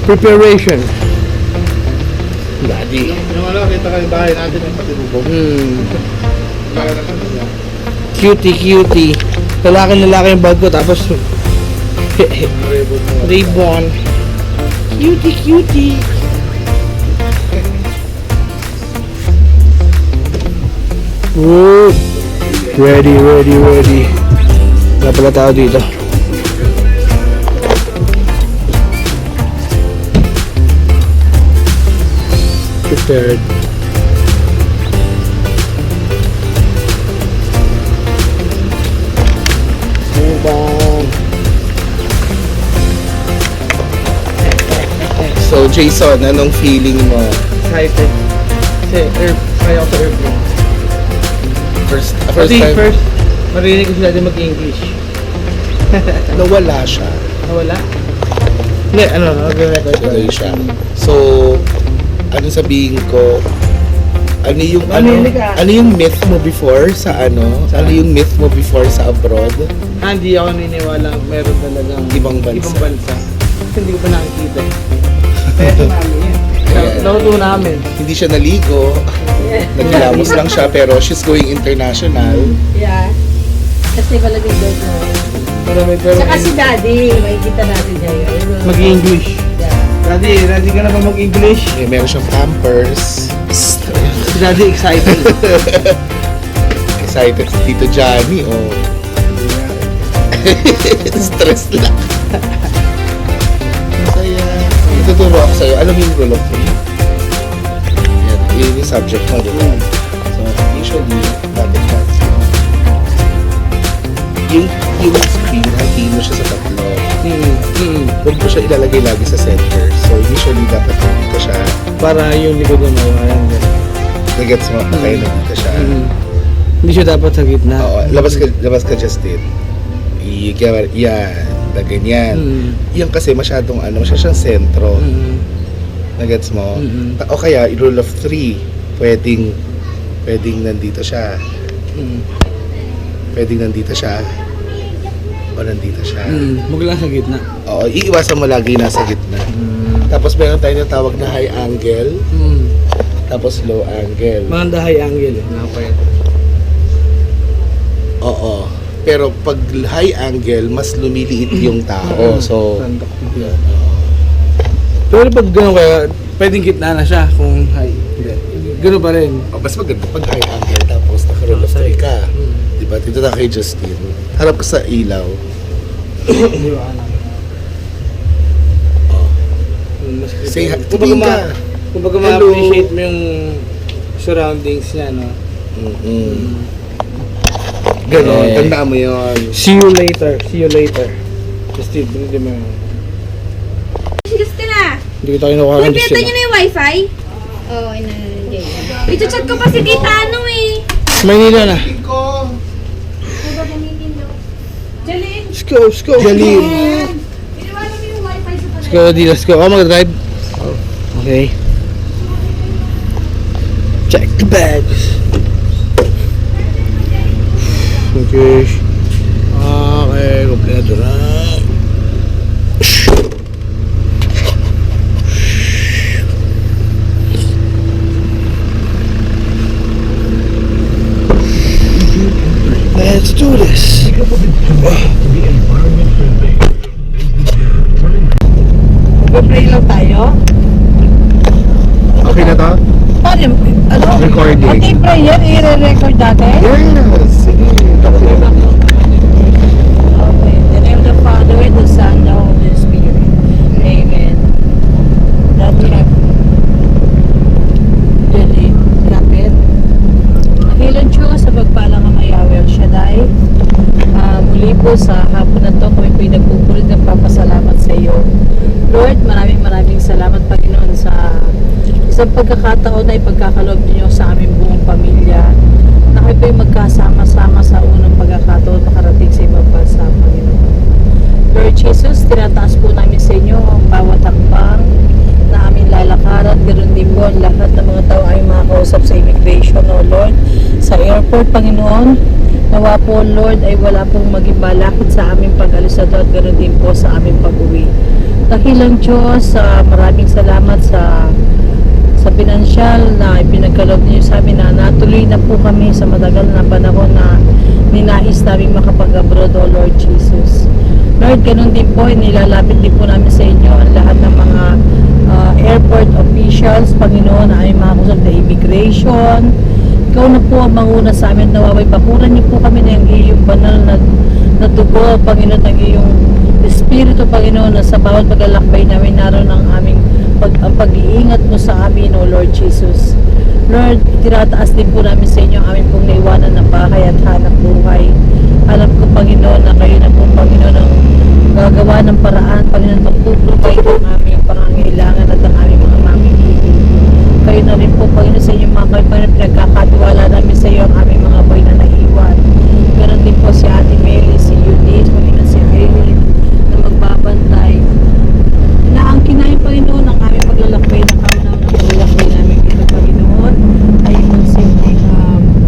Preparation. Daddy. Yung ano, kita kayo bahay natin yung patibubog. Kaya na kanila. Cutie. Lalaki yung bag ko, tapos ribbon. Cutie. Woo! Ready. Wala pala tao dito. Prepared. So Jason, anong feeling mo? Excited. Kasi kaya ako sa airplane. First Kasi time first, marinig ko sila din mag-English. nawala siya. Nawala? Hindi, nag-record ko. Tuloy siya. So, ano sabihin ko? Ano yung myth mo before sa ano? Ano yung myth mo before sa abroad? Hindi ako naniniwala meron talagang Ibang bansa. Kasi hindi ko pa nakikita. Pero namin yan. Ayan. Nakutuwa namin. Hindi siya naligo. Naglamos lang siya pero she's going international. Yeah. Kasi malamig daw mo. Pero Saka si Daddy, makikita natin niya yun. mag-English. Yeah. Daddy ka na ba mag-English? Eh, meron siyang pampers. Si Daddy excited. Excited si Tito Johnny, oh. Stress lang. Masaya. Ituturo ako sa'yo. Alam mo yung rule of three? Yan. Yun yung subject mo, di ba? So, usually, bakit fancy? Yung screen, hatiin mo siya sa tatlo. Huwag mo siya ilalagay lagi sa center. So, usually, dapat dito siya. Para yung likod mo mawalan. Nagets mo, kaya nandito siya. Hindi siya dapat sa gitna. Oo, labas ka Justin. Yan, na ganyan. Yan kasi masyadong masyadong sentro. Nagets mo? O kaya, rule of three, pwedeng nandito siya. Pwedeng nandito siya. O nandito siya. Huwag lang sa gitna. Oo, iiwasan mo lagi nasa gitna. Tapos meron tayong natawag na high angle, tapos low angle. Maganda high angle eh. Nakapayat. Oo. Pero pag high angle, mas lumiliit yung tao. So, pero pag gano'n kaya, pwedeng gitna na siya kung high. Hindi. Gano'n pa rin. mas maganda pag high angle tapos naka-roll of three ka. Diba? Dito na kay Justin. Harap ka sa ilaw. Hindi ba alam? Say hi. Tumingin ka. Kumbaga Hello. ma-appreciate mo yung surroundings niya, no? Ganon, Eh. tandaan mo yun. See you later. Just hindi mo yun. Justina! Hindi ko tayo nakuha ng Kumpleto niyo na yung wifi? Oo, inanandiyan. I-chat ko pa si Tita ano eh. Maynila na. Ko. Jalin! Let's go. Jalim. Iniwala mo yung wifi sa Let's go, Di. Let's go. Oh, mag-drive. Okay. Check the bags. Okay. Okay, kompleto na. Let's do this. Mag-pray lang tayo. Okay na to? Paano yung, Recording. Okay, pray yan. I-re-record natin. Yes. Sige. Okay. In the name of the Father, the Son, the Holy Spirit. Amen. That we have Dili, lapit. Dakilang Diyos sa pagpalang ang Yahweh El Shaddai. Muli po sa hapon na to, kami po'y nagpupulit ng papasalamat sa iyo. Lord, maraming salamat Panginoon sa isang pagkakataon na ipagkakaloob niyo sa aming buong pamilya. Na kami po'y magkasama-sama sa unang pagkakataon makarating sa ibang bansa, Panginoon. Lord Jesus, tinataas po namin sa inyo ang bawat hakbang na aming lalakaran. Ganoon din po ang lahat ng mga tao ay makakausap sa immigration, O Lord. Sa airport, Panginoon, nawa po, Lord, ay wala pong maging balakid sa aming pag-alis na doon. Ganoon din po sa aming pag-uwi. Dakilang Diyos, maraming salamat sa pinansyal na ipinagkaloob niyo sa amin na natuloy na po kami sa matagal na panahon na ninais namin makapag-abroad, O Lord Jesus. Lord, ganun din po, nilalapit din po namin sa inyo ang lahat ng mga airport officials, Panginoon, na aming mga kusog na immigration. Ikaw na po ang manguna sa amin, nawaway. Bakuran niyo po kami ng iyong banal na dugo, Panginoon, ng iyong Espiritu, Panginoon, na sa bawat paglalakbay namin naroon ang aming ang pag-iingat mo sa amin, O Lord Jesus. Lord, tinataas din po namin sa inyo ang aming pong naiwanan na bahay at hanap buhay. Alam ko, Panginoon, na kayo na po, Panginoon, ang gagawa ng paraan, Panginoon, magpuprovide ang aming pangangailangan at ang aming mga mamimili. Kayo na rin po, Panginoon, sa inyong mga Panginoon, pinagkakatiwala namin sa iyo ang aming mga boy na naiwan. Ganon din po si Ate Mary, si Eunice, Panginoon, si Irene, na magbabantay. Inaangkin na yung Panginoon ang aming paglalakbay na kaunaw ng paglalakbay namin dito, Panginoon, ay magsilbing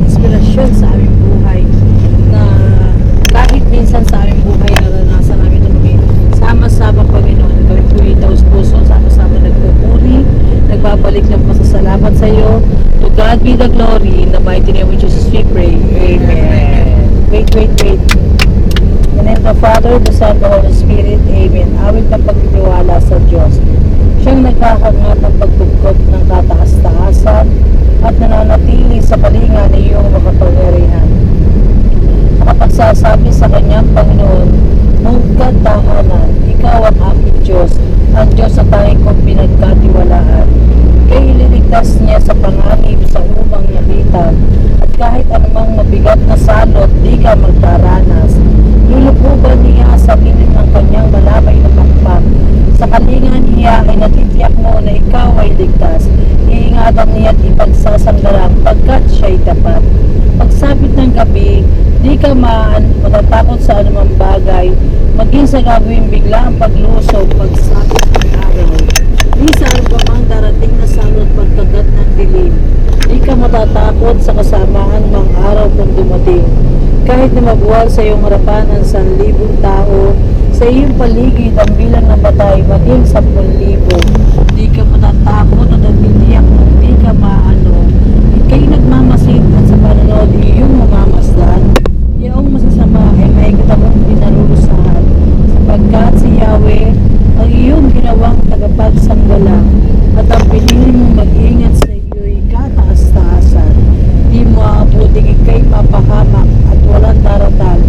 inspirasyon sa aming buhay na kahit minsan sa aming buhay naranasan namin na kami sama-sama, Panginoon, kami po itaos puso, sama-sama nagpupuri, nagbabalik ng pasasalamat sa iyo. To God be the glory. In the mighty name of Jesus we pray. Amen. Wait. In the name of the Father, the Son, the Holy Spirit. Amen. Awit ng pagtitiwala sa Diyos. Siyang nagkakangat ng pagtugkod ng kataas-taasan at nananatili sa kalinga ng iyong makapangyarihan. Nakapagsasabi sa kanyang Panginoon, Mungkad tahanan, ikaw ang aming Diyos, ang Diyos sa tanging kong pinagkatiwalaan. Kaya ililigtas niya sa panganib sa umang nabitan, at kahit anumang mabigat na salot, di ka magdaranas. Lulubugan niya sa gilid ng kanyang malabay na pakpak. Sa kalingan niya ay natitiyak mo na ikaw ay ligtas. Iingatan niya at ipagsasanggalang pagkat siya'y tapat. Pagsapit ng gabi, di ka matatakot sa anumang bagay, maging sa gagawin bigla ang paglusog, pagsapit ng araw. Di sa anumang darating na salot pagkagat ng dilim. Di ka matatakot sa kasamaan ng araw kung dumating. Kahit na magwal sa iyong harapan ang 1,000 tao, sa iyong paligid ang bilang ng batay, maging 10,000. Di ka matatakot at nagtitiyak kung di ka maano. Ika'y nagmamasid at sa panonood iyong mamamasdan. Iyong masasama ay may kitabang pinarulusahan, sapagkat si Yahweh ang iyong ginawang tagapagsanggala at ang pinili mong mag-ingat sa iyo'y kataas-taasan. Di mo aabuting ika'y mapahamak at walang daratal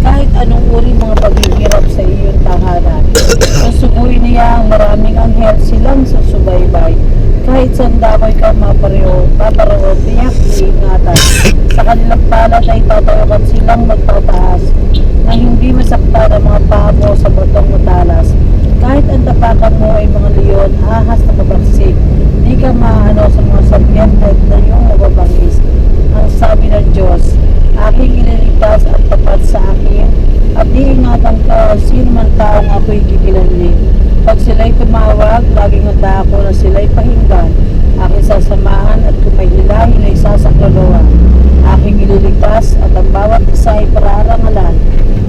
kahit anong uri mga paghihirap sa iyong tahanan. Pasuguin niya ang maraming anghel silang susubaybay. Kahit saan damay ka maparoon, tiyak iingatan. Sa kanilang palad ay tatawagan silang magtataas na hindi masaktan ang mga paa mo sa batong matalas. Kahit ang tapakan mo ay mga leon, ahas na mabagsik, di ka maano sa mga sabyente na iyong mababangis. Ang sabi ng Diyos, aking ililigtas at tapat sa akin, at diingatan ka sino man taong ako'y kikilanlin. Pag sila'y tumawag, laging handa ako na sila'y pakinggan. Aking sasamahan at kung may hilahin ay sasakloloan. Aking ililigtas at ang bawat isa ay pararangalan.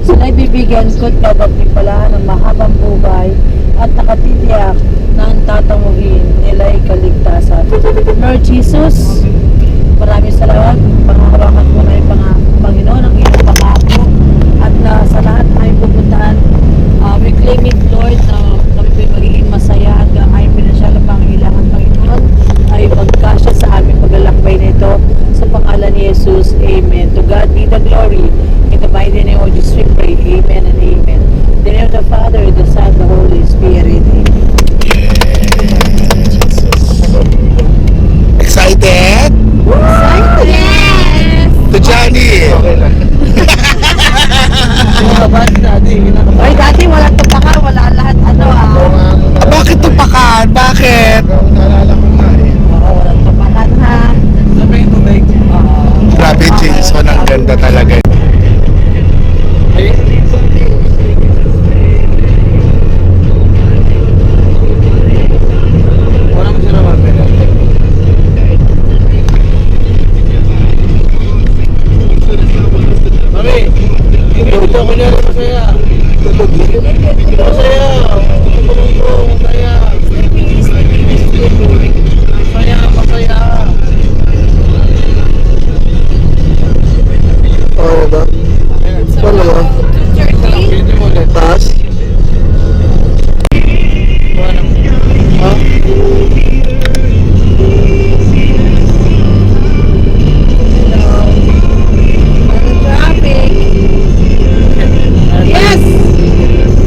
Sila'y bibigyan ko't kapagpipalaan ng mahabang buhay at nakatitiyak na ang tatanguhin nila'y kaligtasan. Lord Jesus, maraming salamat. Pangahawakan mo na yung Panginoon ang iyong pangako at sa lahat ay pupuntahan. We claim it, Lord, na kami po'y magiging masaya at ay pinasyal ang pangailangan, Panginoon, ay magkasya sa aming paglalakbay nito sa pangalan ni Jesus. Amen. To God be the glory. In the mighty name of Jesus we pray. Amen and amen. In the name of the Father, the Son, the Holy Spirit. Amen. Excited? Yes! To Johnny! Ay, dati wala tupakan, wala lahat Bakit tupakan? Bakit? Wala tupakan ha. Grabe, Jason. Ang ganda talaga. Masaya. Masaya, masaya. Oo ba? Paano ba? Pwede mo ulit. Taas? Ha? Traffic. Yes!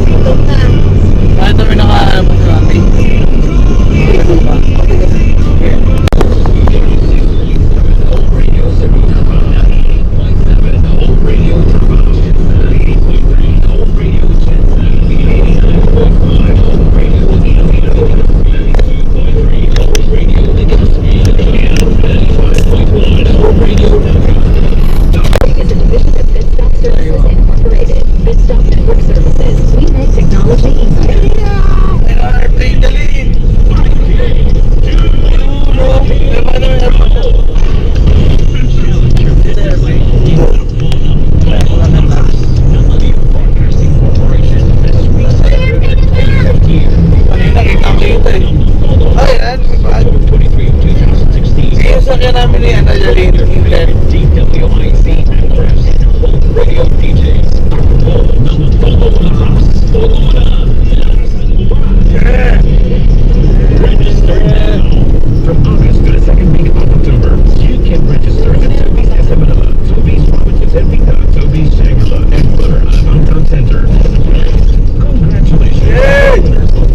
Ito na. Bakit kami nakahanap ng traffic? Kanina kita eh. Ay, ano ba? Yung sakyan namin ni Ana Jalene, England. From August to the second week of October, you can register at Toby's SM Manila, Toby's Provinces and Vita, Toby's Shangri-La, and Butters Downtown Center. Congratulations! Winners of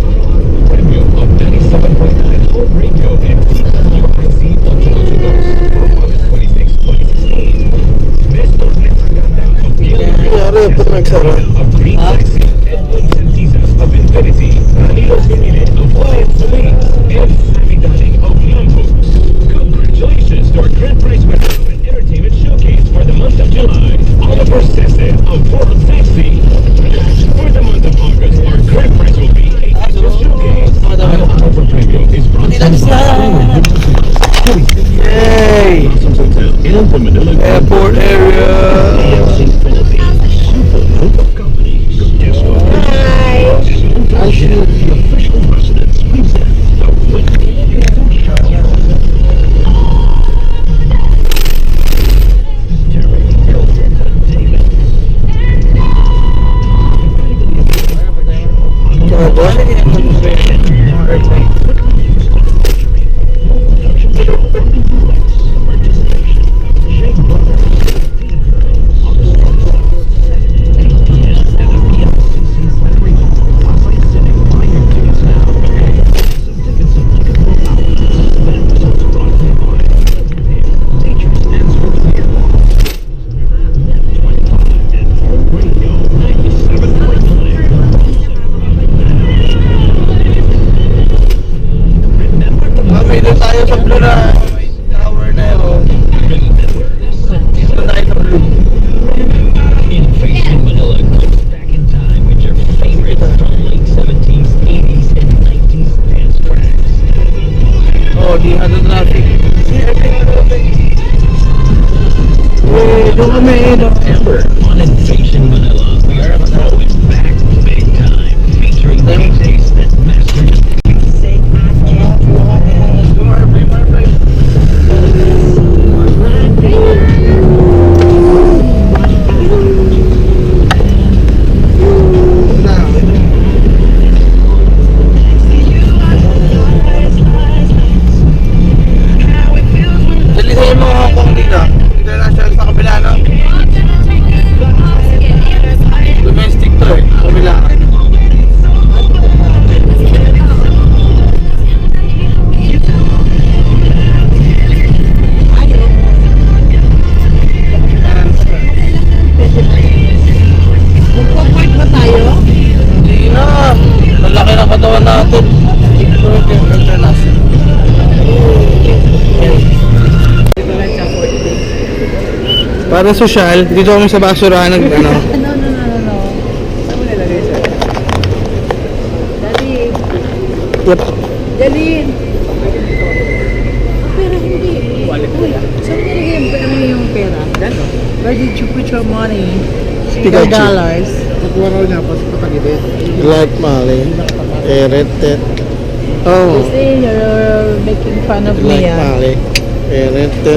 Premium of 97.9 Home Radio and TWIC Ultra for August 26, 2016. Mr. Metaganda of Gilbert Nangyari, ba't nagsara? of Green Galaxy, Edwin Santizas of Infinity, Danilo Simile of Lion Suites, and Sammy Dunning of Young Hooks. Congratulations to our grand prize winner of an entertainment showcase for the month of July, Oliver Sese of World Taxi. For the month of August, our grand prize will be a Texas showcase. Oliver Premium is brought to you by Yay! in the Manila Airport area. Company. Guest I should the official residence present the Whitney Terry Hilton and David. Ano ba? Kami doon tayo sa Blue na tower na yun. Doon tayo sa Blue. Innovation Manila goes back in time with your favorite from late 70s, 80s, and 90s dance tracks. Oh, di ano traffic. Doon kami, doon. Remember, on Innovation Manila, we are throwing back big time, featuring DJs that master Dali sa'yo mga Hong Kong dito. Dito na siya sa kabila, no? Domestic to eh, kabila. Magpo-point ba tayo? Hindi na. Malaki ng katawan natin. International. Para social, dito kami sa basurahan ng ano. No. Saan mo nilagay sir? Daddy. Yep. Daddy. Pero hindi. Uy, saan mo nilagay yung pera? Where did you put your money? Your Pikachu. dollars? Like Mali. Eretet. Oh. See, you're making fun of me, Like ah. pare. Ayan, ito.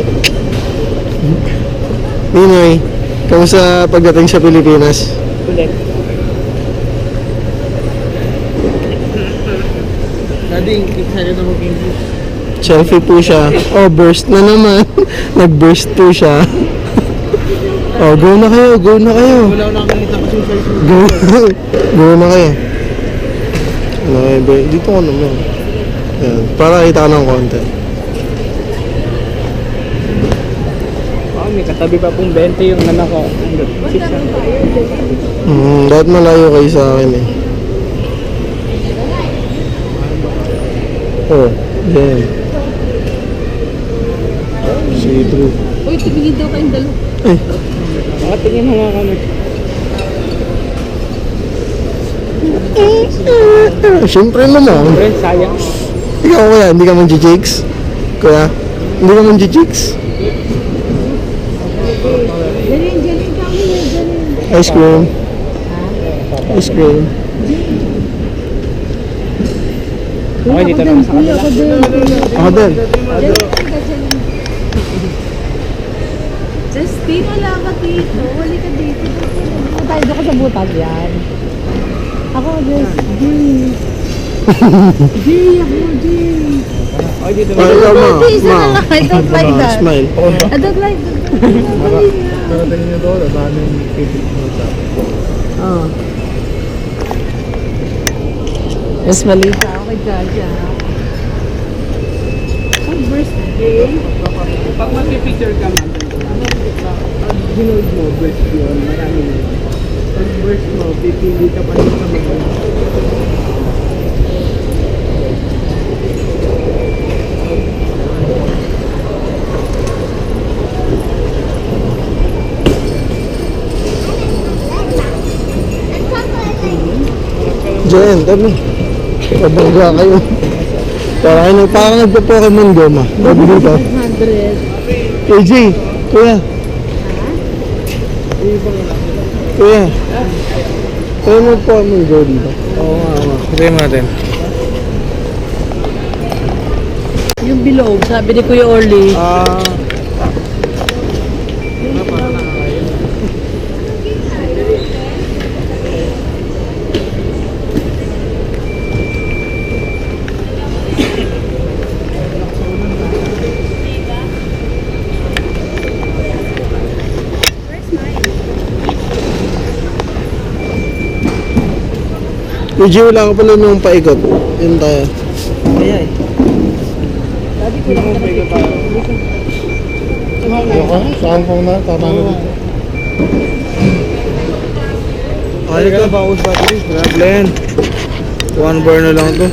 Ninoy, kamusta pagdating sa Pilipinas? Ulit. Daddy, excited na mag-English. Selfie po siya. Oh, burst na naman. Nag-burst po siya. Oh, go na kayo, go na kayo. Wala ko nakakita kasi yung size mo. Go, go na kayo. Ano, dito ko naman. Ayan, para kita ka ng konti. Oh, may katabi pa pong 20 yung anak ko. Dapat malayo kayo sa akin eh. Oh, yan. See through. Uy, tumingin daw kayong dalawa. Ay, Nakatingin na nga kami. syempre naman. Friend, sayang. Ikaw kuya, hindi ka man jijigs? Kuya, hindi ka man jijigs? Ice cream. Ice cream. Okay, dito naman sa kanila. Ako din. Justin, wala ka dito. Wala ka dito. Tayo doon ka sa butag yan. Ako, Justin. G, ako, G. Okay, dito Oh, ikaw ma. Isa na lang. I don't like Ma, that. smile. I don't like that. Parating nyo doon, dami yung pipit mo sa Oh. Mas malita ako kay Jaja. Ang birthday. Pag mag-picture ka man, pag ginood mo, burst yun, marami yun. Pag burst mo, pipili ka pa rin sa mga. Jen, tabi. Pabangga kayo. Parang nagpa-Pokemon Go ma. Sabi dito. 100. AJ, kuya. Kuya. Kaya mag-Pokemon Go dito. Oo nga, try mo natin. Yung bilog, sabi ni Kuya Orly. AJ, wala ka pala nung paikot. Yun tayo. Kaya eh. Ayoko, saan ko na? Tama na dito. Okay ka na ba ako sa battery? Wala blend. 1 bar na lang to.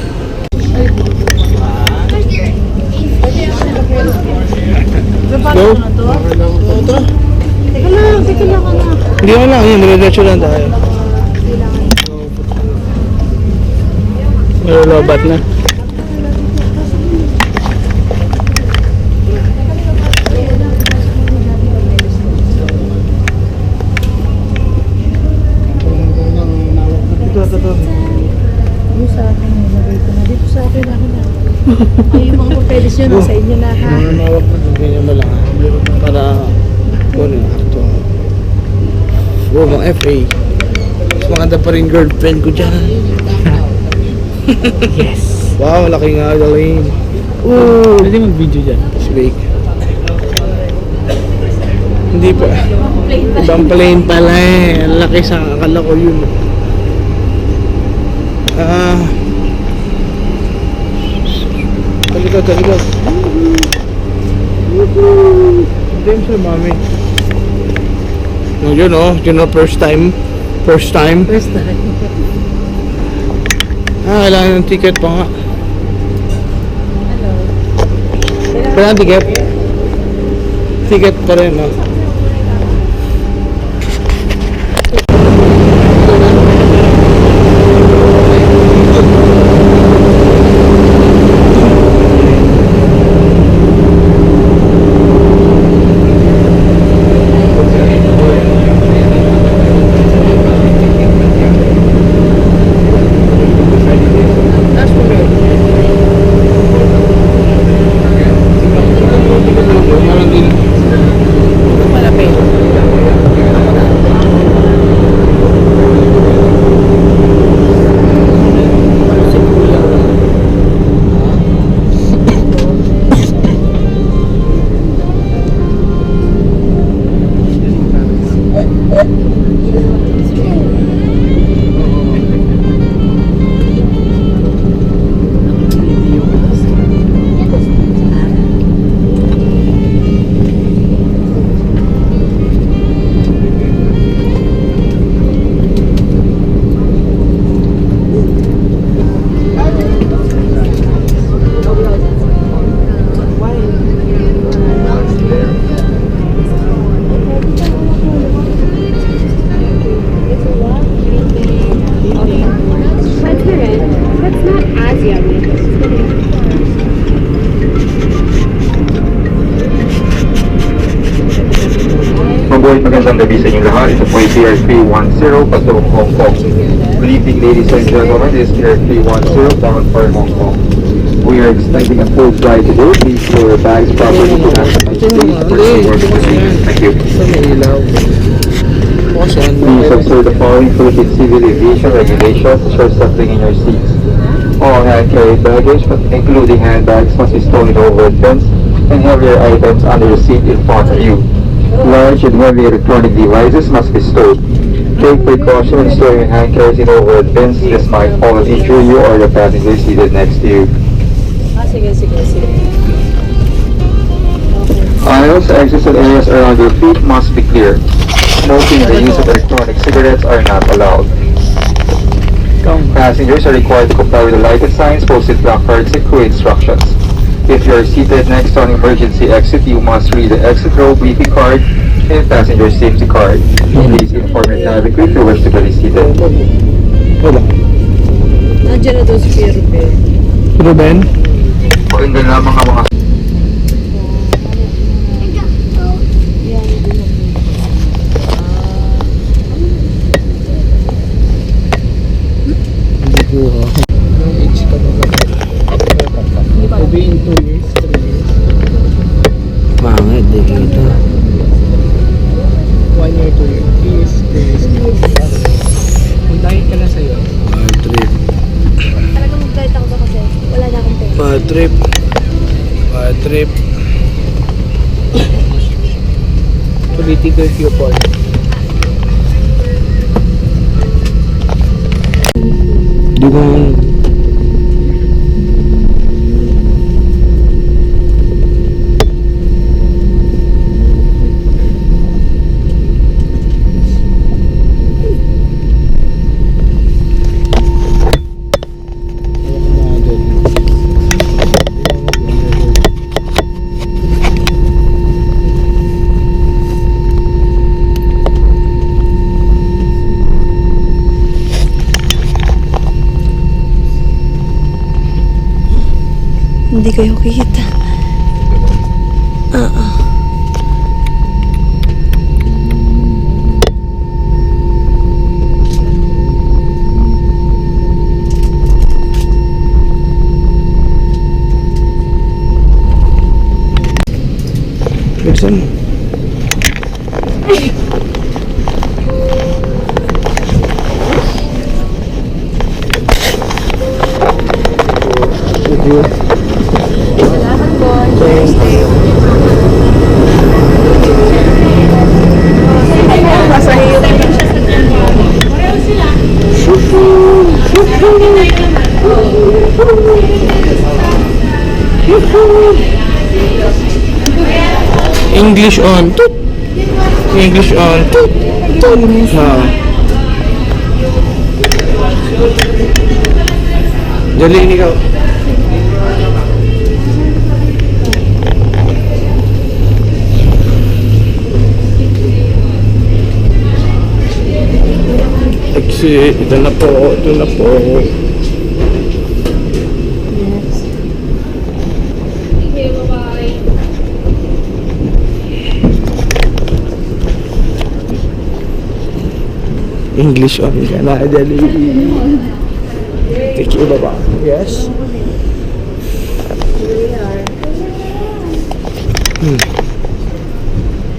Go. Teka lang ka na. Hindi ko lang, yun, dire-diretso lang tayo. Malolobat na. Yung sa akin, nilagay ko na. Dito sa akin, ako na. Ay, yung mga papeles nyo, nasa inyo na ha. Mawak na, ganyan mo lang. Para kunin ito. Oh, mga FA. Mas maganda pa rin girlfriend ko dyan. Yes. Wow, laki nga galing. Ooh. Pwede mag-video dyan. Fake. Hindi pa. Ibang plane pala eh. Ang laki sa akala ko yun. Talikod, talikod. Hindi siya, mami. Yun oh, yun oh, first time. First time. First time. Kailangan ng ticket pa nga. Hello. Kailangan ticket? Ticket pa rin, no? Lloyd, magandang gabi sa inyong lahat. Ito po ay Pier 310 patungong Hong Kong. Good evening, ladies and gentlemen. This is Pier 310 bound for Hong Kong. We are expecting a full flight today. Please store your bags properly to maximize space for the work convenience. Thank you. Sa may ilaw. Bukas yan. Please observe the following Philippine Civil Aviation regulations ensure something in your seats. All hand-carried baggage, including handbags, must be stored in overhead bins and heavier items under the seat in front of you. Large and heavy electronic devices must be stored. Take precaution when storing your hand carries in overhead bins. This might fall and injure you or the passenger seated next to you. Sige. Aisles, exits, and areas around your feet must be clear. Smoking and the use of electronic cigarettes are not allowed. Passengers are required to comply with the lighted signs, posted placards, and crew instructions. If you are seated next to an emergency exit, you must read the exit row briefing card and passenger safety card. Please inform your navigate if you wish to be seated. Wala. Nandiyan na doon si Pierre Ruben. Ruben? Pakinggan lamang ang mga Hindi po ha. Anong age ka ba? Maybe in 2 years, 3 years. Pangit, di kita. 1 year, 2 years. 3 years, 2 years. Kung dahil ka na sa'yo. Bad trip. Talaga mag-diet ako ba kasi wala na akong pera. Bad trip. Bad trip. Political viewpoint. Di ko Hindi kayo kita. Buksan mo. English on. Toot. English on. Toot. Toot. Ha. Dali ikaw. Exit. Ito na po. Ito na po. Okay, bye-bye. English on ka na. Dali. Take you baba. Yes.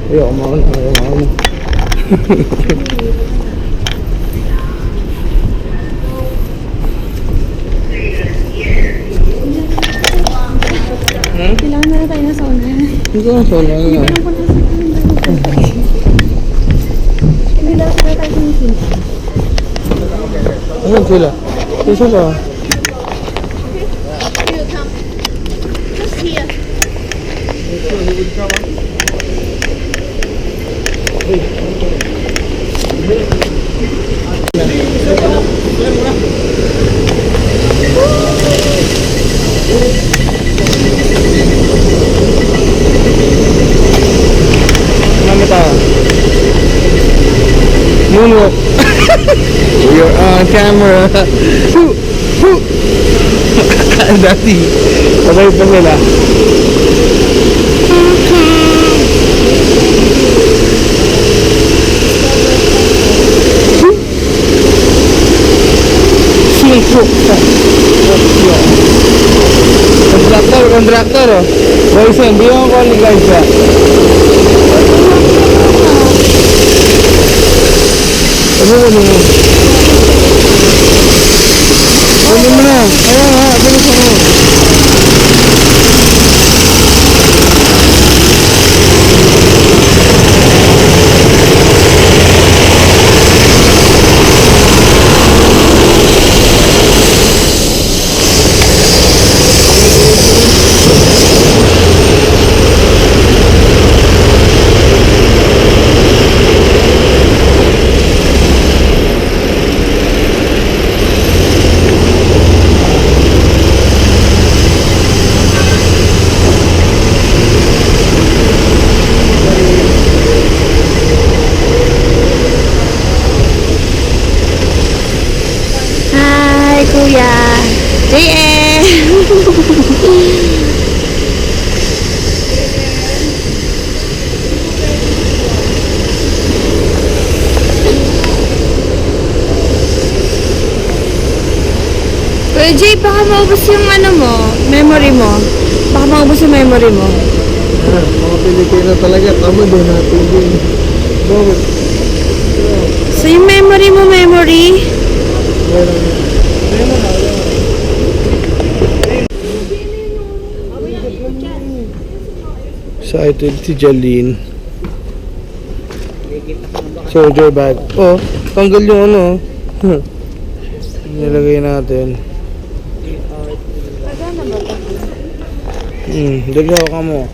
Ayoko mauna. Ayoko mauna. Kailangan na tayo na sauna. Hindi ko na sauna. Hindi lang na tayo sinisin. Ayan sila. Isa ba? You come. Just here. Ano tayo? Moonwalk. You're on camera. Dati. Sabay pa sila. contractor oh. Boys yan, di ako calling guys ya. Ano mo na? Ano mo na? Ayan ha, bilisan mo. Hi, Kuya. JM. Kuya Jay, baka maubos yung memory mo. Baka maubos yung memory mo. Mga Pilipino talaga, tama doon natin din. Bakit? So yung memory mo, Excited si Jalene. Soldier bag. Oh, tanggal yung ano. Nilagay natin. Dagaw ka mo.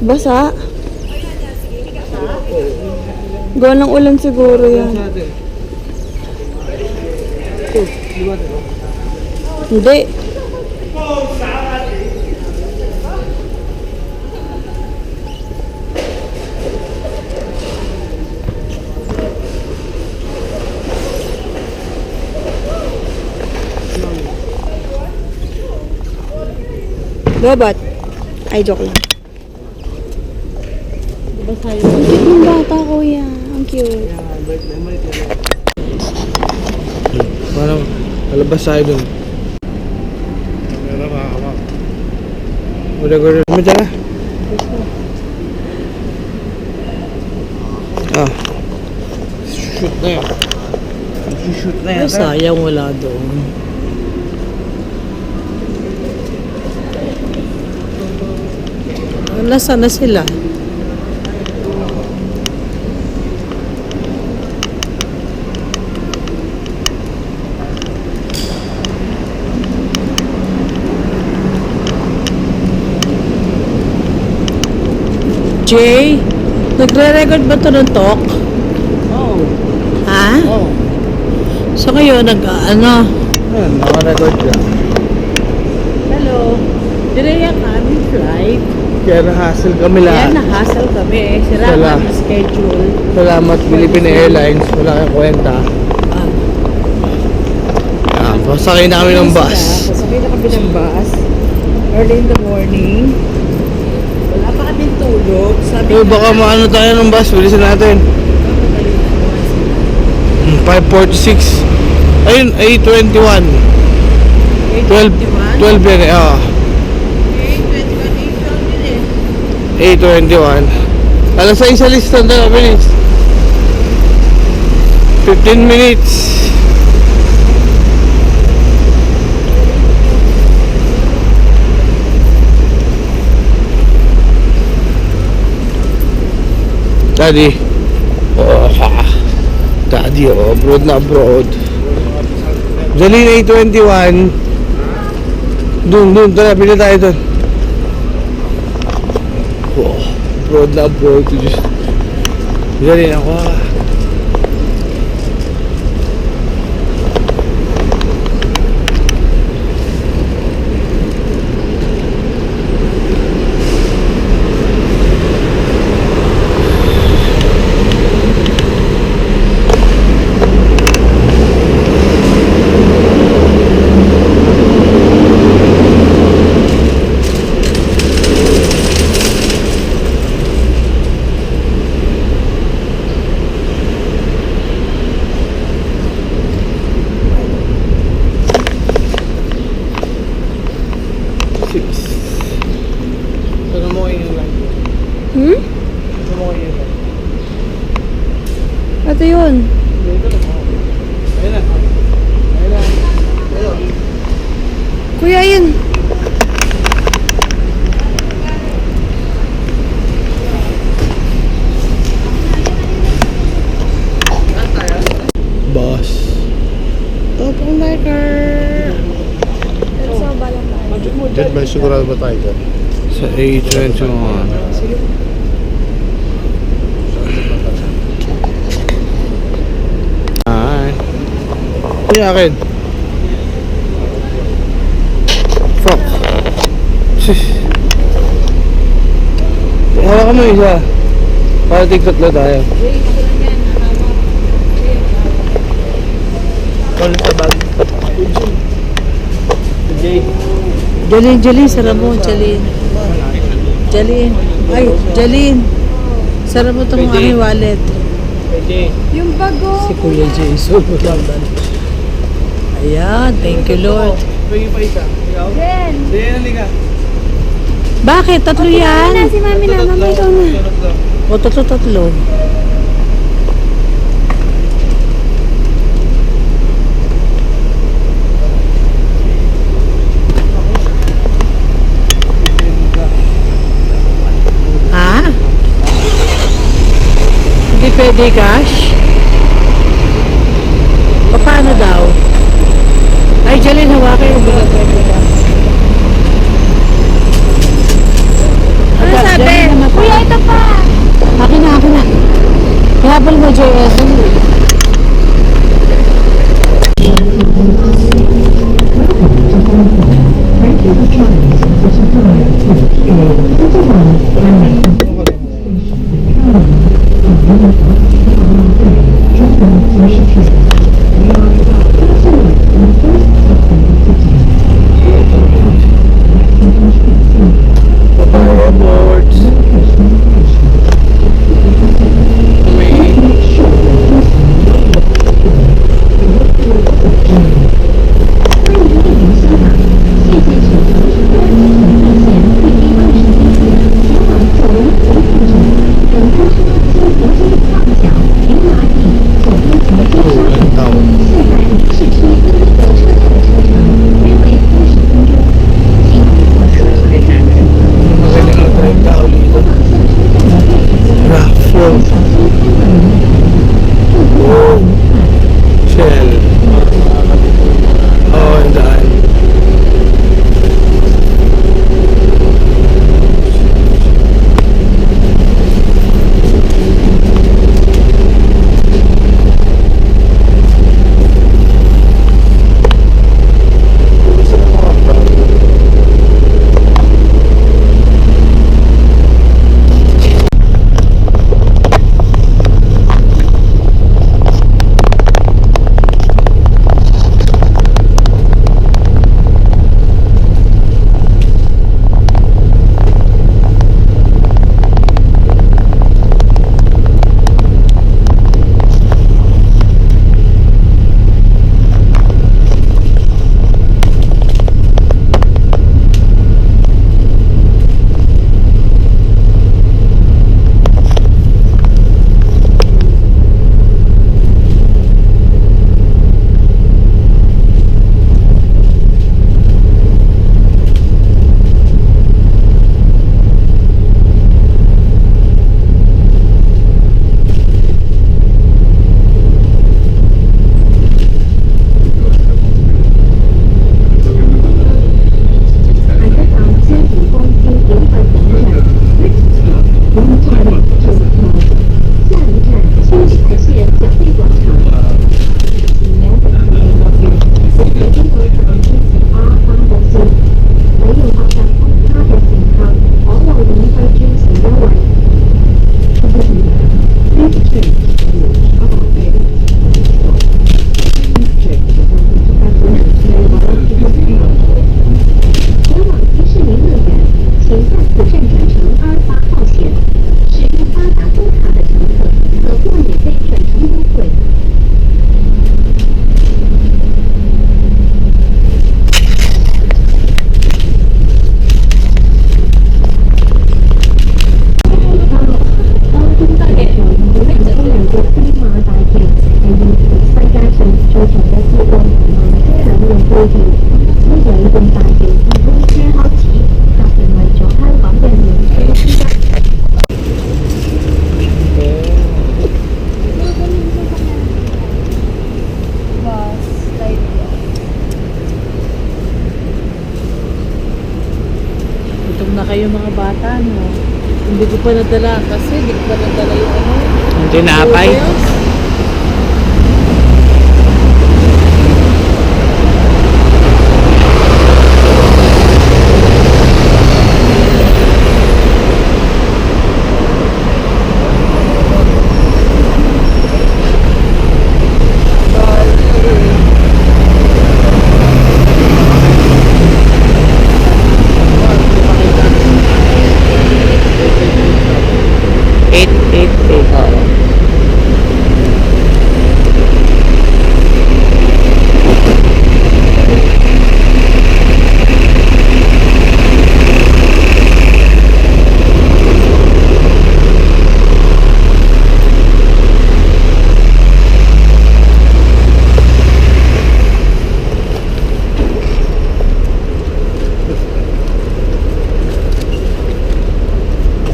Basa? Gawa ng ulan siguro yan. Hindi. Lobat. Ay, joke lang. Diba sa'yo? Ang cute ng bata, kuya. Ang cute. Parang alabas tayo dun. Meron makakamak. Udah mo dyan. Ah. Shoot na yan. Shoot na yan. Ay, sayang wala doon. Nasaan na sila? Jay, nagre-record ba to ng talk? Oo. Ha? Oo. So ngayon, Ayan, naka-record ka. Hello. Direya kami flight. Kaya na-hassle kami Kaya lahat. na-hassle kami. Sira Sala. kami schedule. Salamat Philippine Airlines. Wala kang kwenta. Ah. Pasakay na kami ng bus. Pasakay na kami ng bus. Early in the morning. Wala pa kami tulog. Sabi Baka maano tayo ng bus. Bilisan natin. 5:46. Ayun, 8:21. 12 yan eh. 8:21. Alas 6 sa lista na bilis. 15 minutes. Daddy. Oh, Daddy, abroad na abroad. Jalene 8:21. Doon, tara, bili tayo doon. Oh, abroad na abroad. Jalene ako. Ito yun. Kuya, yun. Boss. Topong biker. Diyan ba sigurado ba tayo dyan? Sa A21. Ay. Kuya akin. Fuck. Sis. Hawakan mo isa. Para tig-tatlo tayo. Call sa bag. Jalin, sarap mo, Jalin. Jalin. Ay, Jalin. Sarap mo itong aming wallet. Yung bago. Si Kuya Jason. Ayan, thank you Lord. Jen. Bakit? Tatlo Mami yan? na, si Mami na. Mami, ikaw na. O, tatlo. Ha? Hindi pwede cash? Paano daw? Ay, Jalin, hawakan yung bigat pwede ka. Ano sabi? Kuya, ito pa. Akin na. Ihabol mo, JS. Kano? Hindi ko pa nadala kasi hindi ko pa nadala yung ano. Yung tinapay. noodles.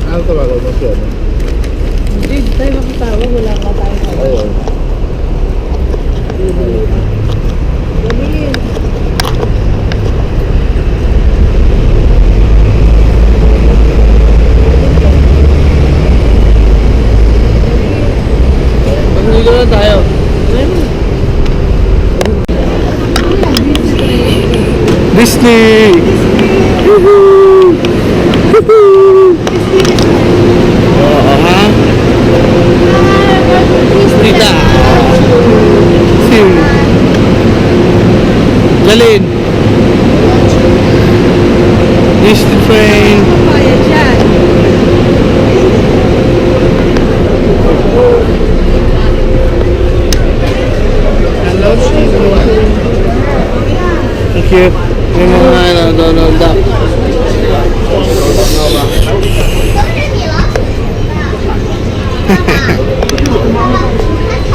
Ano tawagan mo siya? Hindi tayo makatawag. Wala pa tayo tawag. Ayun. Dali. Pagnigo na tayo. Disney! Oo, ha? Tita. Sim. Galin. Disney train. Kaya dyan. Thank you. May mga ano, Donald Duck.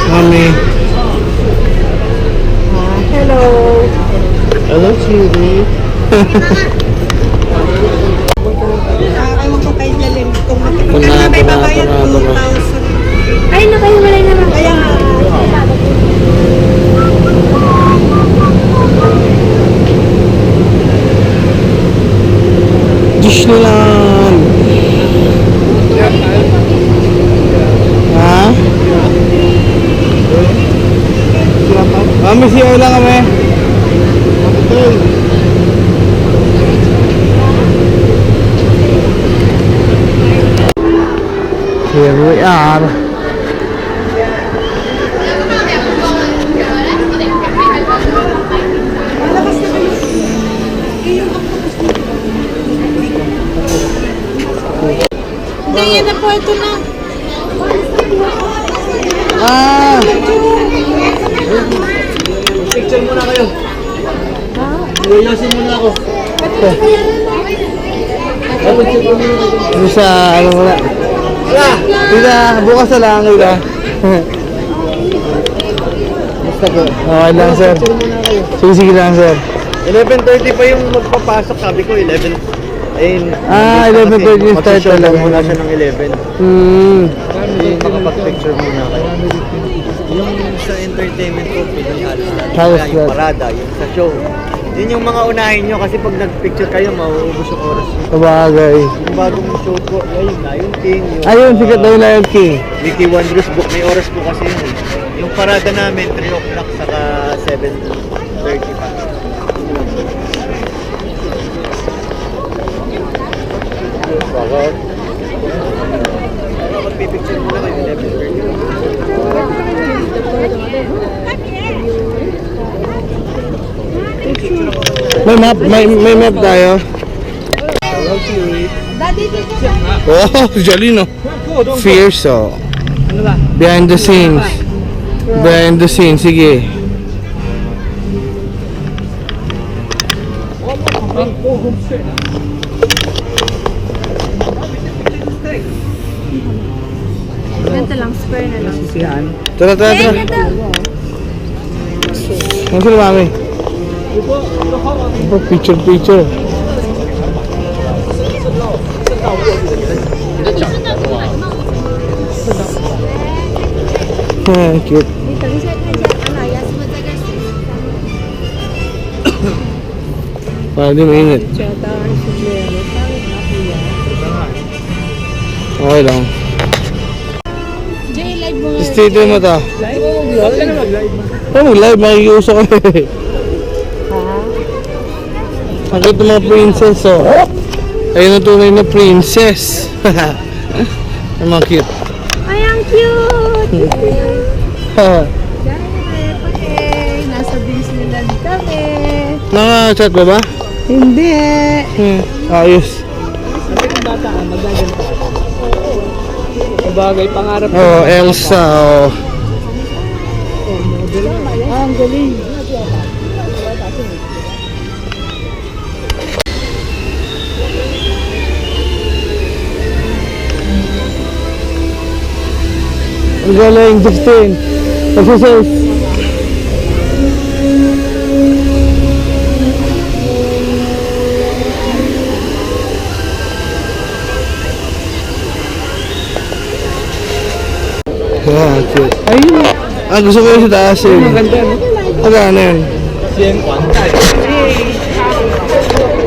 Mami. Hello. Hello, Chiri. Puna. Ay, nakahiwalay naman. Kaya Disneyland. Ha? Mami, siyaw lang kami. Here we are. hindi yan na po. Ito na. Ah! Picture muna kayo. Iwayasin muna ako. Ano sa ano wala? Tita, bukas na lang kita. Basta po. Okay lang, sir. Sige lang, sir. 11:30 pa yung magpapasok. Sabi ko 11. Ayun. Ah, 11:30 yung start talaga. Muna siya ng 11. Hindi makapag-picture muna kayo. Yung sa entertainment ko, halos lahat. Halos Kaya yung lahat. parada, yung sa show. Yun yung mga unahin nyo kasi pag nag-picture kayo, mauubos yung oras. Sabagay. Yung bagong show ko, ay, Lion King. Yung, Ayun, sikat na yung Lion King. Mickey Wonders book, may oras po kasi yun. Yung parada namin, 3 o'clock saka 7:30 pa. Magpipicture muna kayo, 11:30. May map, may map tayo. Oh, jolly no. Fierce oh. Behind the scenes. Behind the scenes, sige. Ganito lang, square na lang. Tara, tara, tara. Ano sila, mami? Ito, picture. Cute. Dito, reset na dyan. Ano, yas mo tagas. Para di mainit. Tsaka si Jerry. Pangit na kuya. Okay lang. Jay, live mo nga. Stay mo to. Huwag ka na mag-live. Mag-live, makikiuso kami. Nakita mga princess, oh. Ayun ang tunay na princess. Ay, mga cute. Ay, ang cute! Ha. Okay, nasa Disneyland kami. Naka-chat ba ba? Hindi. Ayos. Sabi kong bata, magaganto ako. Bagay, pangarap ko. Oh, Elsa, oh. Ang galing. Ang galing, Justin. Pagsusus. Ah, cute. Ayun. Ah, gusto ko yung sa taas eh. Maganda. Ano yun? Siyang kwan.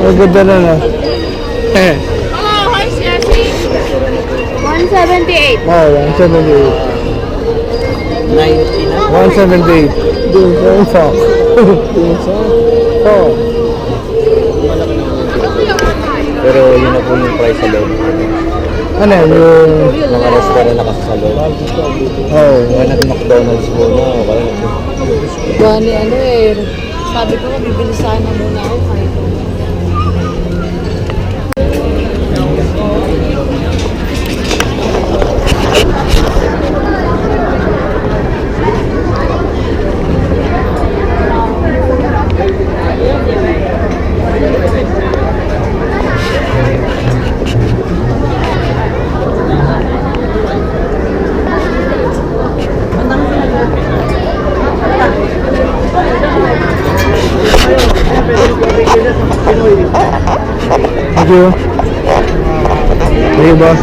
Ang ganda na na. Eh. Oh, hi, Jessie. 178. Oh, 178. 178. Doon sa sock. Oh. Pero yun na po yung price sa loob. Ano yun? Yung... Mga restaurant na kasi sa loob. Oh. Kaya nag-McDonald's muna. Gani ano eh. Sabi ko nga, bibili sana muna ako kahit Thank you. Thank you, boss.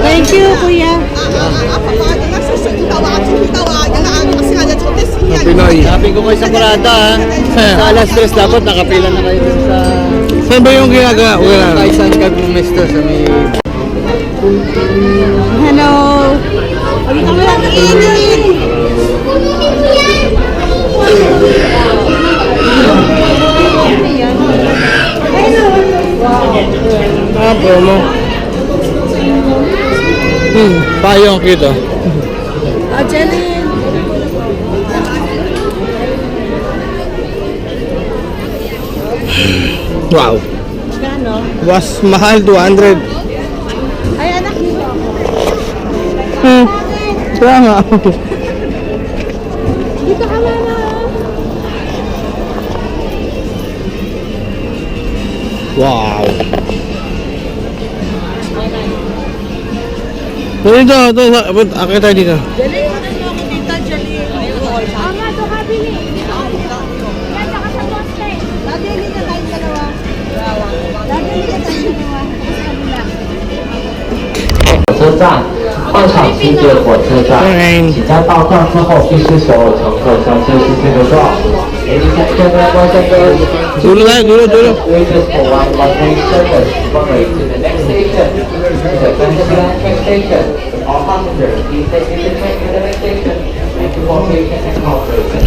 Thank you, kuya. Pinoy. Sabi ko kayo sa Kurata ha. Sa alas 3 dapat nakapila na kayo dun sa Saan ba yung ginagawa? Wala. Kaisan Kagmumesto sa may... Hello. Ah, promo. Payong cute, oh. Oh, Jeline. Wow. Kano? Was mahal, 200. Ay, anak dito. Kaya nga. Dito ka mama. Wow. Dito, akit tayo dito. Jeline, ano mo ako dito, Jeline? Ama, ito ka, Bili. Yan, saka sa poste. Dadali na tayo dalawa. Dadali na tayo dalawa. Sa kabila. 火车站，到场期间火车站，请在到站之后必须所有乘客将接续这个绕。Ladies and gentlemen, boys and girls, Dulo tayo, dulo. we just provide one-way service one way to the next station. The Vanderbilt train station. All passengers, please take the train to the next station. Thank you for patient and cooperation.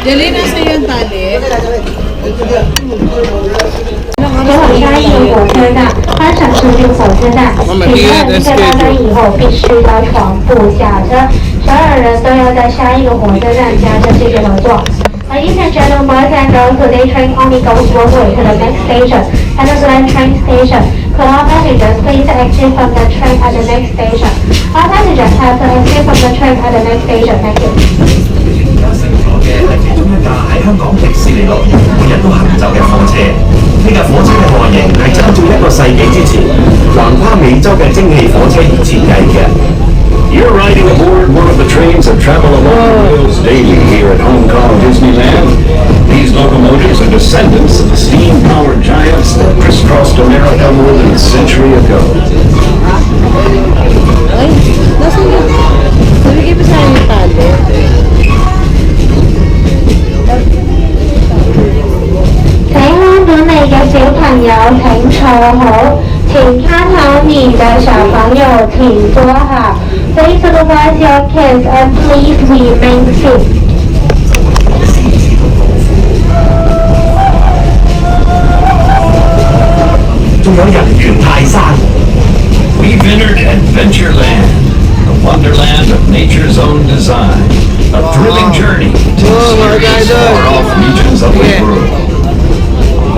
Jeline, nasa yung tali? 前往嘉义火车站，观赏市立火车站，请在下车以后必须到床铺下车，所有人都要在下一个火车站下车，谢谢合作。Ladies and gentlemen, boys and girls, today's train only goes one way to the next station, Vanderbilt train station. Could all passengers please exit from the train at the next station? All passengers have to exit from the train at the next station. Thank you. 嘅係其中一架喺香港迪士尼樂園每日都行走嘅火車。呢架火車嘅外形係參照1個世紀之前橫跨美洲嘅蒸汽火車而設計嘅。You're riding aboard one of the trains that travel along the rails daily here at Hong Kong Disneyland. These locomotives are descendants of the steam-powered giants that crisscrossed America more than a century ago. Ay, nasa yun? Nabigay pa sa akin yung tali. 在香港每个小朋友请坐好，请看好你的小朋友，请坐好。Please supervise your kids and please remain seated. 仲有人猿泰山。We've entered Adventureland, the wonderland of nature's own design. A thrilling journey to mysterious far-off regions of the world.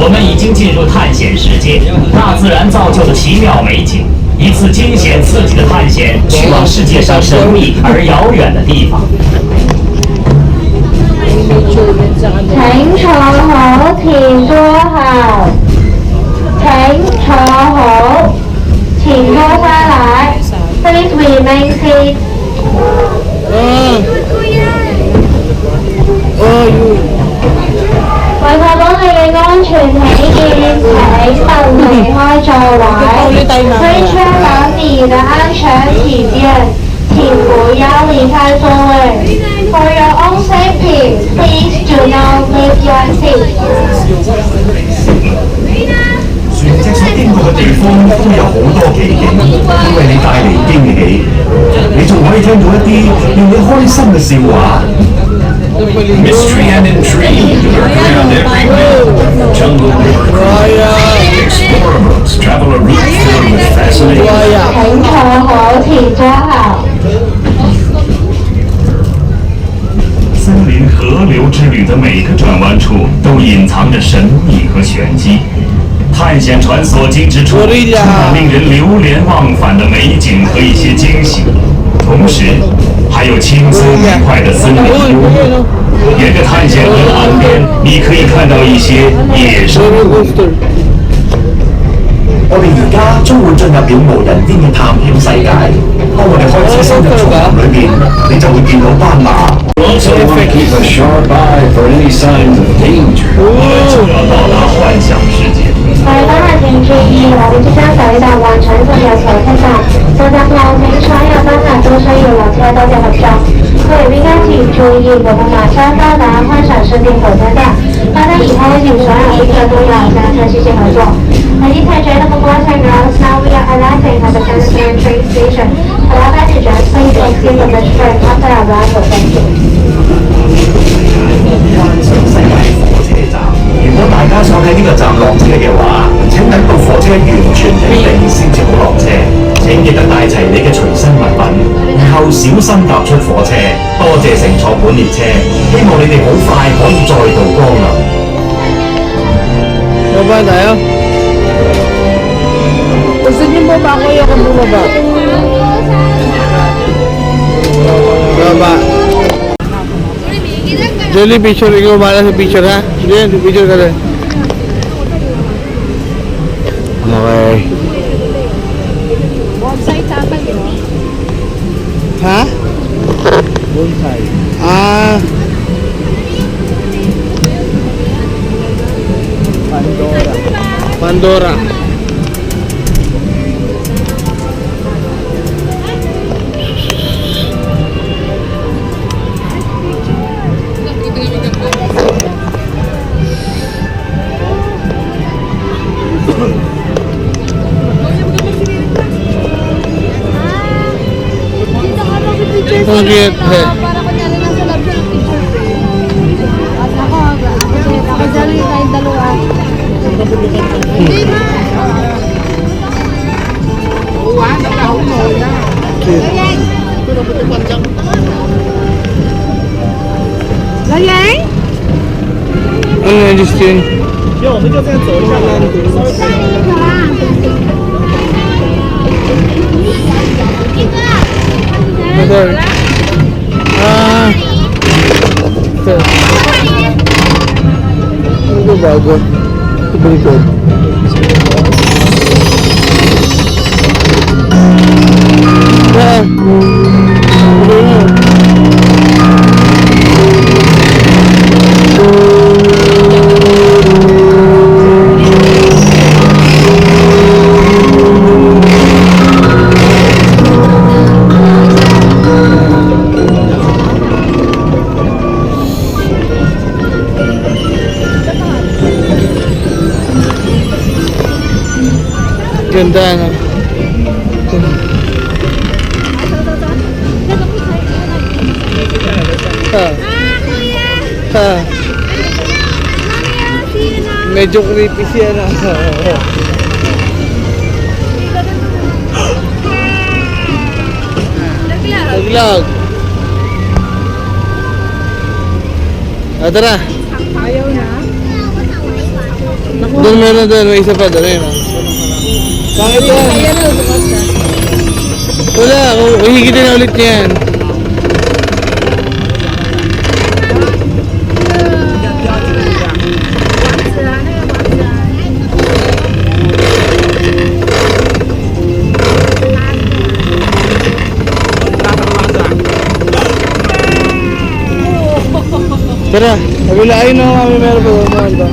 我们已经进入探险世界，大自然造就的奇妙美景，一次惊险刺激的探险，去往世界上神秘而遥远的地方。请坐好，请坐好，请坐好，请坐下来。Please remain seated. You. 為確保你嘅安全起見，請勿離開座位。推車把你的安全起見，請不要離開座位。For your own safety, please do not leave your seat. 船隻所經過嘅地方都有好多奇景，會為你帶嚟驚喜。你仲可以聽到一啲令你開心嘅笑話。Mystery and intrigue lurk around every bend. Jungle river cruise, explorer boats travel a route filled with fascinating. 請坐好，請坐好。森林河流之旅的每个转弯处都隐藏着神秘和玄机。探险船所经之处，充满令人流连忘返的美景和一些惊喜，同时还有轻松愉快的森林游牧。沿着探险河的岸边，你可以看到一些野生动物。我哋而家將會進入了無人煙嘅探險世界。當我哋開始深入叢林裏面，你就會見到斑馬。Also want to keep a sharp eye for any signs of danger. 我們就要到達幻想世界。各位賓客請注意，我哋即將抵達環場進入火車站，到達後請所有賓客都需要落車，多謝合作。各位賓客請注意，我們馬上到達幻想世界火車站，到達以後請所有賓客都要下車，謝謝合作。Ladies and gentlemen, boys and girls, now we are arriving at the Sandstorm train station. Allow passengers please exit the bridge train after arrival. Thank you. 幻想世界火車站，如果大家想喺呢個站落車嘅話，請等到火車完全停定先至好落車。請記得帶齊你嘅隨身物品，然後小心踏出火車。多謝乘坐本列車，希望你哋好快可以再度光臨。Baba tayo. Gusto niyo baba ako yung bumaba? Baba. Jolie, picture. Ikaw bahala sa picture, ha? Diyan, picture ka rin. Okay. Bonsai tapal yun. Ha? Bonsai. Ah. Pandora. Ang cute. Para kunyari nasa love siya ng picture. At ako dyan tayong dalawa. Hindi na. Gayeng? Ano yung Justin? 我们就这样走一下蓝图。Betul. Ah. Betul. Itu bagus. Itu berikut. Nah. ganda, no? Ha. Ha. Medyo creepy siya na. Naglag. Tara. Ayaw na. Doon meron doon. May isa pa doon. Ayun. Bakit yan? Ayan na, bukas na. Wala. Hihigitin na ulit niya yan. Tara, nabilain na kami meron pa doon.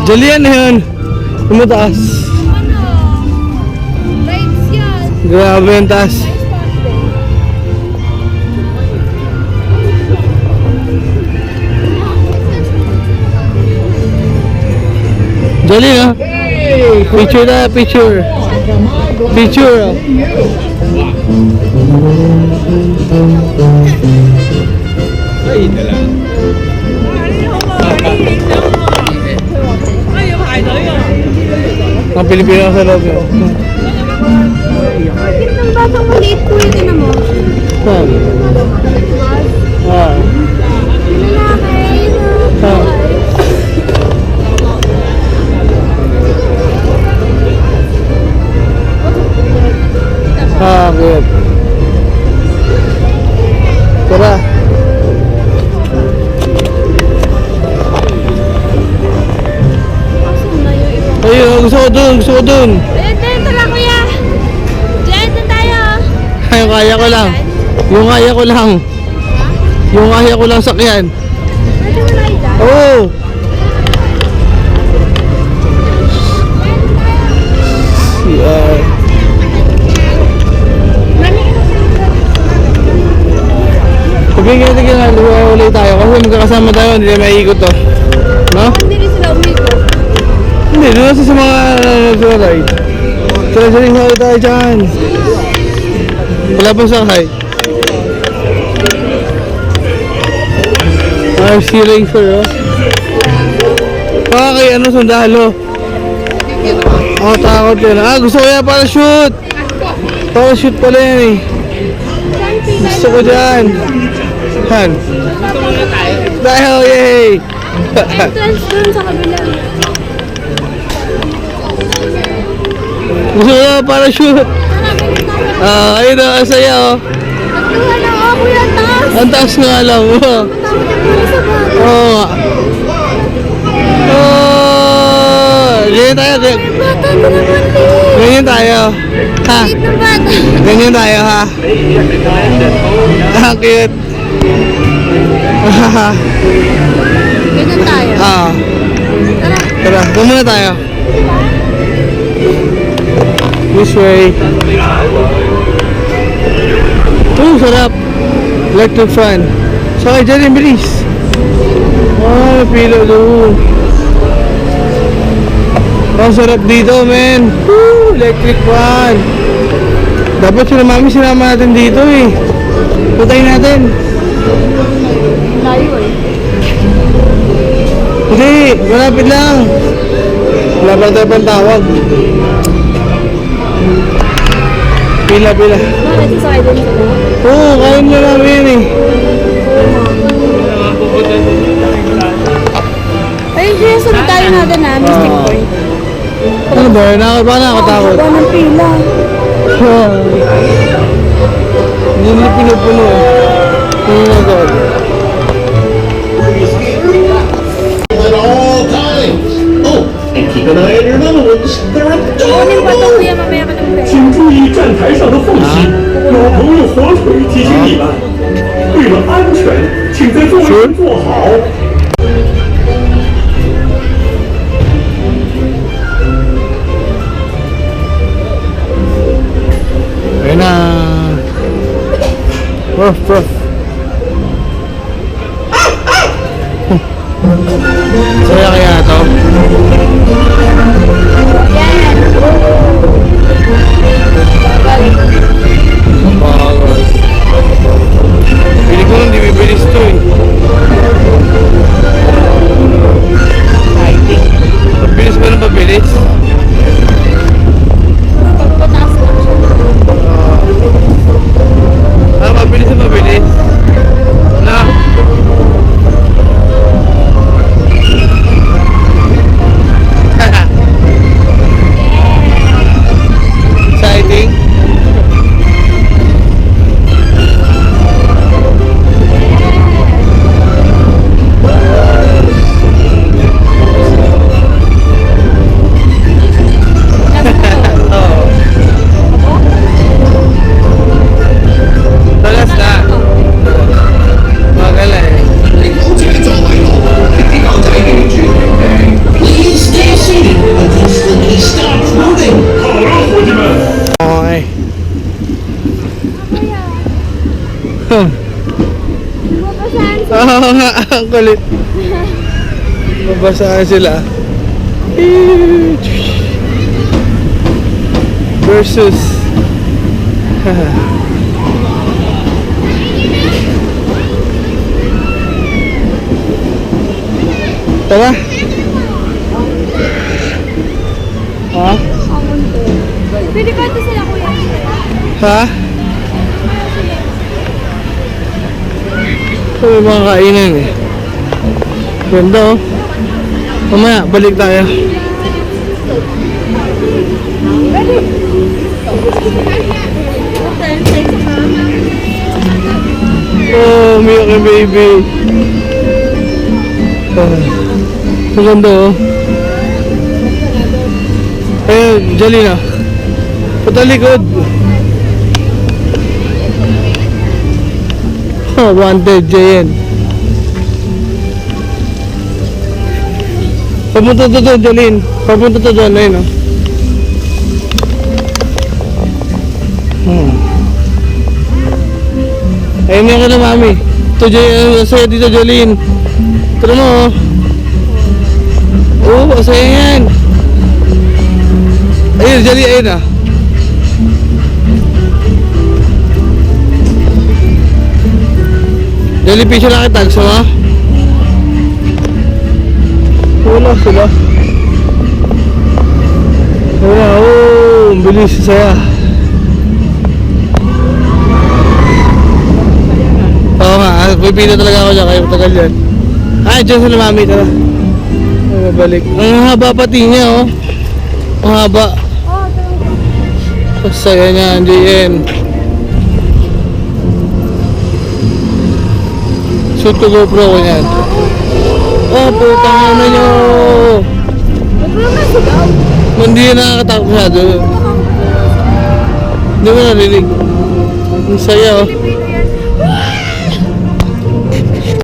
Julian na yun. Tumataas. Rides yan. Grabe yung taas. Julian, ah. Picture na, picture. Picture, ah. Ay, dala. Ang Pilipino sa loob yun. Bakit ng batang maliit ko yun din mo? Good. Tara. Ayun, gusto ko dun. Dito lang kuya. Diyan tayo. Yung kaya ko lang. Yung kaya ko lang sakyan. Pwede mo ride ah? Oo. Sabihin ka na ulit tayo kasi magkakasama tayo, hindi na maiikot to. No? Hindi rin sila umikot. Hindi, doon sa mga ride. Sila-saling sakay tayo dyan. Wala pang sakay. RC Racer, oh. Kay ano, sundalo. Oh, takot yun. Ah, gusto ko yan parachute. Parachute pala yan eh. Gusto ko dyan. Han. Tayo, yay! Entrance dun sa kabila. Gusto ko yan parachute. Ah, ayun na, saya oh. Nagluha na ako yung taas. Ang taas nga lang. Oh. Tawag ako sa bata. Oo nga. Oh, ganyan tayo. Bata ko naman eh. Ganyan tayo. Ha? Wait na bata. Ganyan tayo ha. Ah, cute. Ganyan tayo. Ah, Tara. tara, doon muna tayo. This way. Oh, sarap. Electric fan. Sakay dyan yung bilis. Oh, pilo doon. Ang sarap dito, men. Woo, electric fan. Dapat sinama natin dito eh. Putayin natin. Layo eh. Hindi, malapit lang. Wala pa tayo pang tawag. Pila. Bakit sasakay dun sa bata? Oo, kain na namin yan eh. Ayun siya, sunod tayo natin ha, Mystic Point. Ano ba? Baka nakakatakot. Haba ng pila. Hindi nila pinupuno eh. Hindi na agad. At all times. Oh, and keep an eye on your little ones. They're Kunin pa ito adorable. kuya, mamaya ka ng break. 请注意站台上的缝隙，有朋友火腿提醒你们，为了安全，请在座位上坐好。 Ayun na. Ruff. Saya kaya ito? Bagal. Pili ko hindi bibilis to eh. Mabilis ba na mabilis? Pagpataas lang siya. Ah, mabilis na mabilis. Na. Exciting. Talas na. Magala eh. Please stay seated until Slinky stops moving. 好了，伙计们， Okay. Mabasahan Oo nga, ang kulit. Mabasahan sila. Versus. Tara. Ha? Pwede ba ito sila kuya? Ha? Ito may mga kainan eh. Ganda oh. Mamaya, balik tayo. Oh, umiyak yung baby. Ang ganda oh. Ayun, Jalina. Patalikod. Oh, wanted, Jayen. Papunta to doon, Jolene. Papunta to doon, ayun oh. Ayun yan ka na, mami. Ito, sa'yo dito, Jolene. Tara mo oh. Oo, sa'yo yan. Ayun, Jolene, ayun ah. Jolene, picture lang kita. Gusto mo? Wala sila. Wala, oh, ang bilis, saya. Oo nga, pipila talaga ako dyan, kaya matagal yan. Ay, dyan sila mami, tara. Ay, mabalik. Ang haba pati niya, oh. Ang haba. Ang saya niya, hindi yan. Shoot ko GoPro ko yan. Oh, putang ano nyo. Hindi yan nakakatakot masyado. Hindi mo narinig. Ang saya, oh.